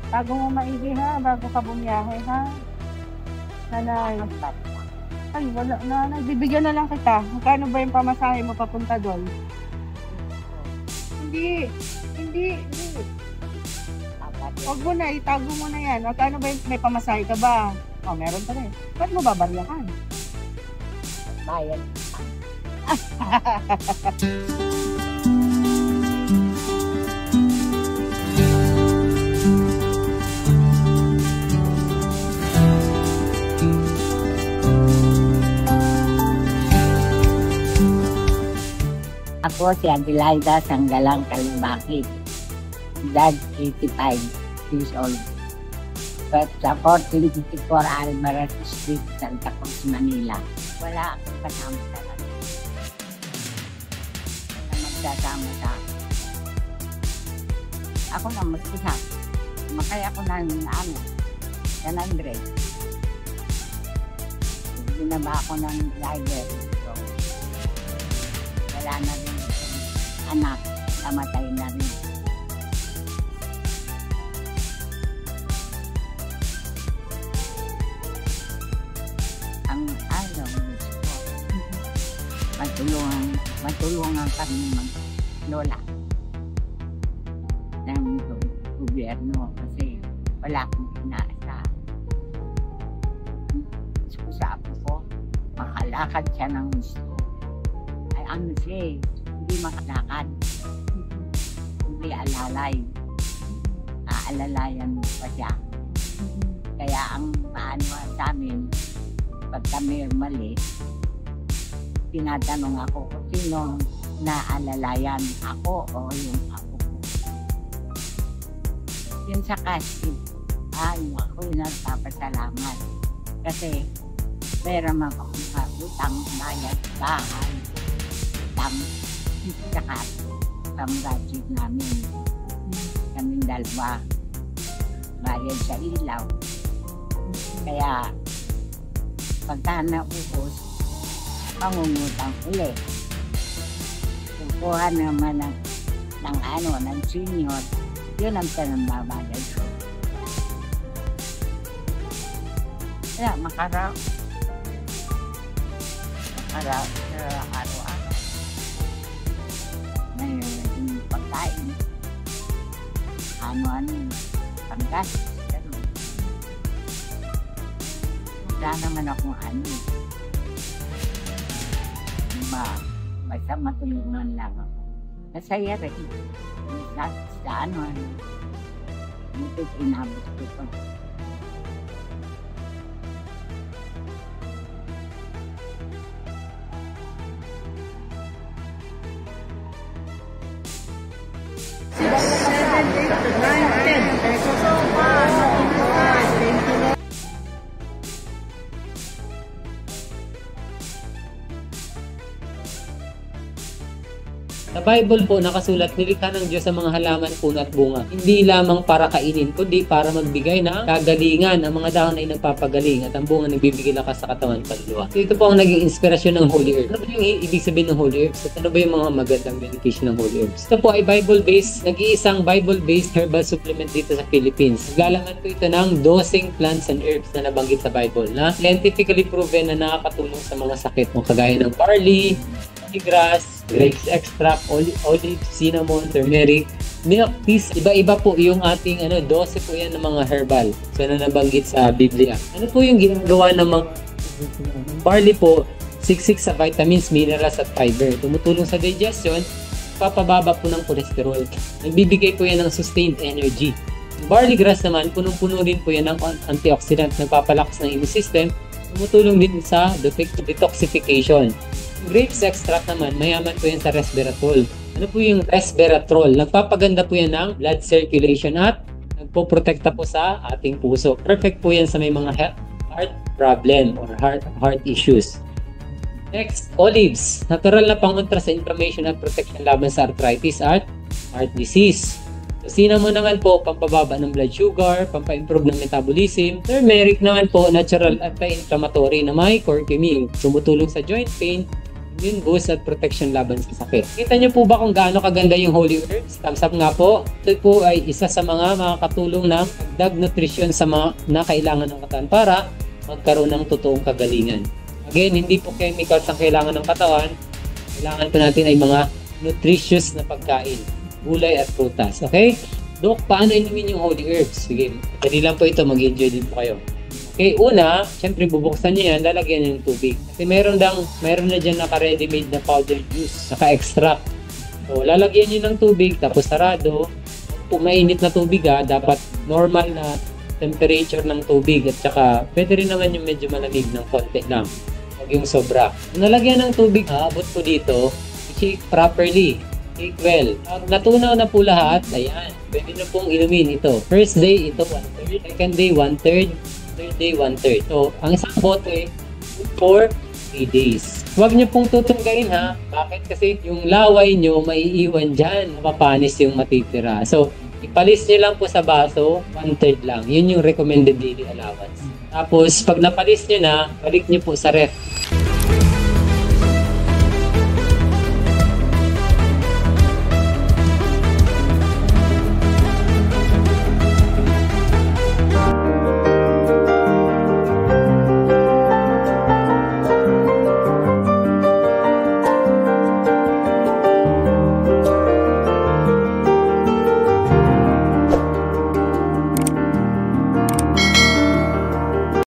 Bago mo maigi ha, bago ka bumiyahe ha. Nanay. Ay, wala nanay. Bibigyan na lang kita. Magkano ba yung pamasahe mo papunta doon? Hindi. Hindi. Huwag mo na, itago mo na yan. Magkano ba yung may pamasahe ka ba? O, meron pa rin. Ba't mo babaryakan? Bayan. Ako si Adelaida Sanggalang Kalimbaki. Edad 85 years old. But sa 1454 Almaraz Street, Santa Cruz, Manila. Wala akong kasama talaga. Na magsasama sa akin. Ako na mag-isa. Makay ako ng San Andres. Binaba ako ng driver. So, wala na rin anak. Namatay na rin. Ang matulungan kami mag-lola ng gobyerno kasi wala akong inaasahan. Sa apo ko, makalakad siya ng gusto. Ay ano siya hindi makalakad. Hindi alalay. Aalalayan pa siya. Kaya ang paano sa amin, pag kami mali, tinatanong ako kung sino naalalayan, ako o yung ako ko. Yun sa kasi, ako yung nagpapasalamat. Kasi, meron akong utang, bayad, bahay, utang, saka pamrajit namin. Kaming dalawa, bayad sa ilaw. Kaya, pagka naubos, pangungutang uli. Kukuha naman ng senior, yun ang pinambabayad ko. Kaya makaraw araw-araw. May pagkain. Ano, panggas. Wala naman akong basta matulungan lang ako. Masaya rin. Sa ito inabot ko ito. Sa Bible po, nakasulat, nilikha ng Diyos sa mga halaman, puno at bunga. Hindi lamang para kainin, kundi para magbigay ng kagalingan. Ang mga dahon ay nagpapagaling at ang bunga nagbibigay lakas sa katawan kaluluwa. So ito po ang naging inspirasyon ng Holy Herbs. Ano ba yung ibig sabihin ng Holy Herbs? At ano ba yung mga magandang benepisyo ng Holy Herbs? Ito po ay Bible-based, nag-iisang Bible-based herbal supplement dito sa Philippines. Naglalaman po ito ng 12 plants and herbs na nabanggit sa Bible na scientifically proven na nakakatulong sa mga sakit mo kagaya ng barley, grass, grapes extract, olive, cinnamon, turmeric, milk, teas. Iba-iba po yung ating 12 po yan ng mga herbal. So na nabanggit sa Biblia. Ano po yung ginagawa ng mga barley po? Siksik sa vitamins, minerals at fiber. Tumutulong sa digestion, papababa po ng cholesterol. Nagbibigay po yan ng sustained energy. Barley grass naman, punong-puno rin po yan ng antioxidant, nagpapalakas ng immune system, tumutulong din sa detoxification. Grapes extract naman, mayaman po yan sa resveratrol. Ano po yung resveratrol? Nagpapaganda po yan ng blood circulation at nagpoprotekta po sa ating puso. Perfect po yan sa may mga heart problem or heart issues. Next, olives. Natural na pangontra sa inflammation at protection laban sa arthritis at heart disease. Cinnamon naman po, pampababa ng blood sugar, pampa-improve ng metabolism. Turmeric naman po, natural anti-inflammatory na may curcumin. Tumutulong sa joint pain, immune boost at protection laban sa sakit. Kita niyo po ba kung gaano kaganda yung Holy Herbs? Thumbs up nga po. Ito po ay isa sa mga makakatulong ng dagdag nutrition sa mga na kailangan ng katawan para magkaroon ng totoong kagalingan. Again, hindi po chemicals ang kailangan ng katawan. Kailangan po natin ay mga nutritious na pagkain, gulay at prutas. Okay? Dok, paano inumin yung Holy Herbs? Sige, dali lang po ito. Mag-enjoy din po kayo. Okay, una, syempre bubuksan niyo yan, lalagyan niyo ng tubig. Kasi meron na dyan naka-ready-made na powder juice, naka-extract. So, lalagyan niyo ng tubig, tapos sarado. Kung mainit na tubig dapat normal na temperature ng tubig. At saka, pwede rin naman yung medyo malamig ng konti lang. Huwag yung sobra. Kung nalagyan ng tubig, abot po dito, shake properly. Shake well. Pag natunaw na po lahat, ayan, pwede na pong inumin ito. First day, ito 1/3. Second day, 1/3. Third day, 1/3. So, ang isang bote for 3 days. Huwag niyo pong tutunggain Bakit? Kasi yung laway niyo maiiwan dyan. Mapapanis yung matitira. So, ipalis niyo lang po sa baso, 1/3 lang. Yun yung recommended daily allowance. Tapos, pag napalis niyo na, balik niyo po sa ref.